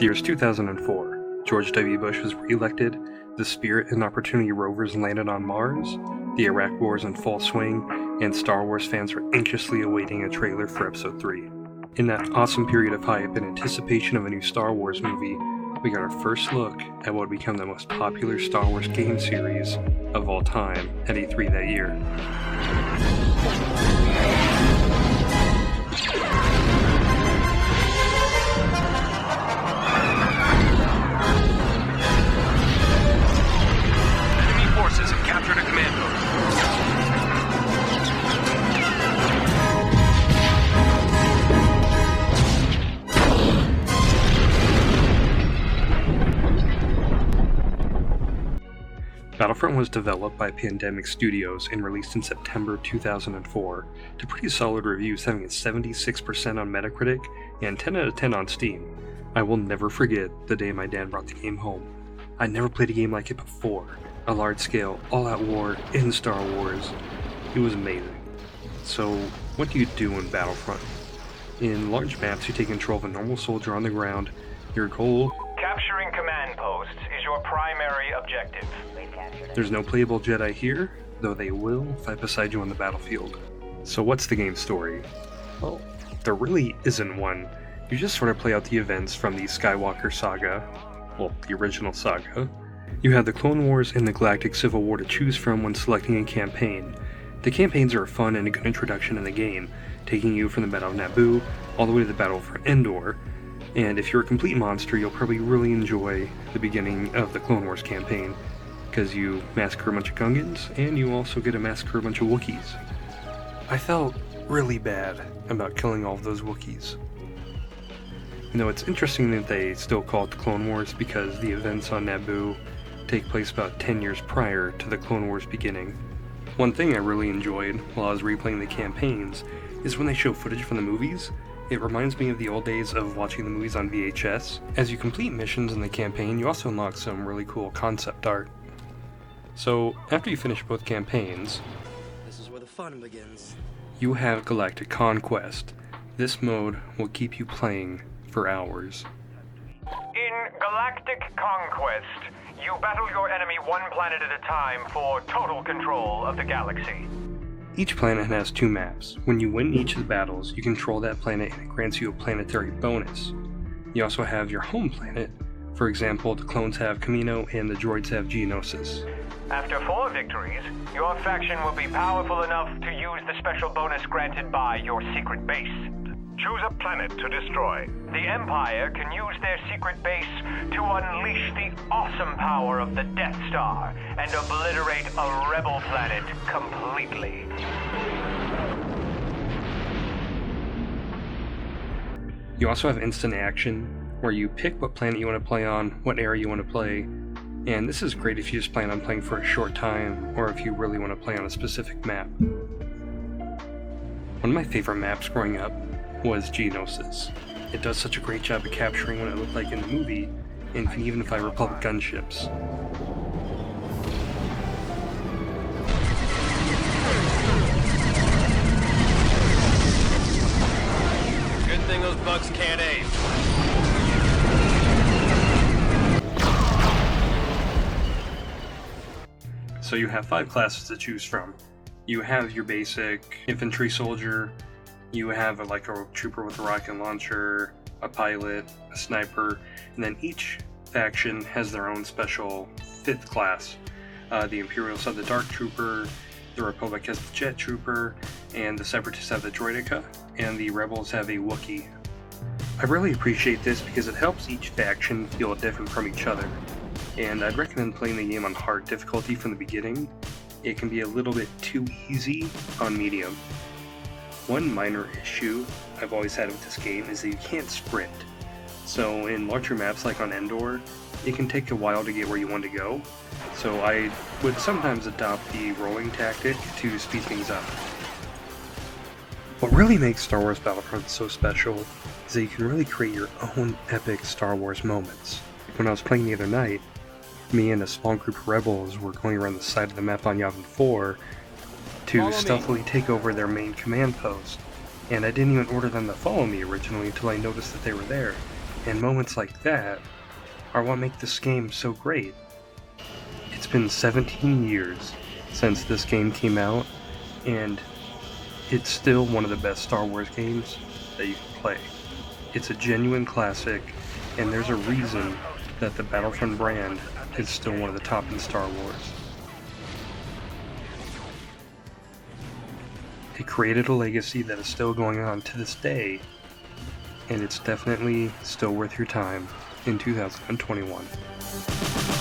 The year is 2004. George W. Bush was re-elected, the Spirit and Opportunity rovers landed on Mars, the Iraq War is in full swing, and Star Wars fans were anxiously awaiting a trailer for Episode 3. In that awesome period of hype and anticipation of a new Star Wars movie, we got our first look at what would become the most popular Star Wars game series of all time at E3 that year. Enemy forces have captured a command post. Battlefront was developed by Pandemic Studios and released in September 2004 to pretty solid reviews, having a 76% on Metacritic and 10 out of 10 on Steam. I will never forget the day my dad brought the game home. I'd never played a game like it before. A large-scale, all-out war in Star Wars. It was amazing. So, what do you do in Battlefront? In large maps, you take control of a normal soldier on the ground. Your goal... Capturing command posts is your primary objective. There's no playable Jedi here, though they will fight beside you on the battlefield. So what's the game's story? Well, there really isn't one. You just sort of play out the events from the Skywalker saga, well, the original saga. You have the Clone Wars and the Galactic Civil War to choose from when selecting a campaign. The campaigns are fun and a good introduction in the game, taking you from the Battle of Naboo all the way to the Battle for Endor. And if you're a complete monster, you'll probably really enjoy the beginning of the Clone Wars campaign, because you massacre a bunch of Gungans, and you also get to massacre a bunch of Wookiees. I felt really bad about killing all of those Wookiees. You know, it's interesting that they still call it the Clone Wars, because the events on Naboo take place about 10 years prior to the Clone Wars beginning. One thing I really enjoyed while I was replaying the campaigns is when they show footage from the movies. It reminds me of the old days of watching the movies on VHS. As you complete missions in the campaign, you also unlock some really cool concept art. So, after you finish both campaigns, this is where the fun begins. You have Galactic Conquest. This mode will keep you playing for hours. In Galactic Conquest, you battle your enemy one planet at a time for total control of the galaxy. Each planet has 2 maps. When you win each of the battles, you control that planet and it grants you a planetary bonus. You also have your home planet. For example, the clones have Camino and the droids have Geonosis. After 4 victories, your faction will be powerful enough to use the special bonus granted by your secret base. Choose a planet to destroy. The Empire can use their secret base to unleash the awesome power of the Death Star and obliterate a rebel planet completely. You also have instant action, where you pick what planet you want to play on, what area you want to play, and this is great if you just plan on playing for a short time, or if you really want to play on a specific map. One of my favorite maps growing up was Geonosis. It does such a great job of capturing what it looked like in the movie, and can even fly Republic gunships. Good thing those bugs can't aim. So you have 5 classes to choose from. You have your basic infantry soldier, you have a trooper with a rocket launcher, a pilot, a sniper, and then each faction has their own special 5th class. The Imperials have the Dark Trooper, the Republic has the Jet Trooper, and the Separatists have the Droideka, and the Rebels have a Wookiee. I really appreciate this because it helps each faction feel different from each other, and I'd recommend playing the game on hard difficulty from the beginning. It can be a little bit too easy on medium. One minor issue I've always had with this game is that you can't sprint. So in larger maps like on Endor, it can take a while to get where you want to go. So I would sometimes adopt the rolling tactic to speed things up. What really makes Star Wars Battlefront so special is that you can really create your own epic Star Wars moments. When I was playing the other night, me and a small group of rebels were going around the side of the map on Yavin 4 to stealthily take over their main command post, and I didn't even order them to follow me originally until I noticed that they were there. And moments like that are what make this game so great. It's been 17 years since this game came out, and it's still one of the best Star Wars games that you can play. It's a genuine classic, and there's a reason that the Battlefront brand is still one of the top in Star Wars. It created a legacy that is still going on to this day, and it's definitely still worth your time in 2021.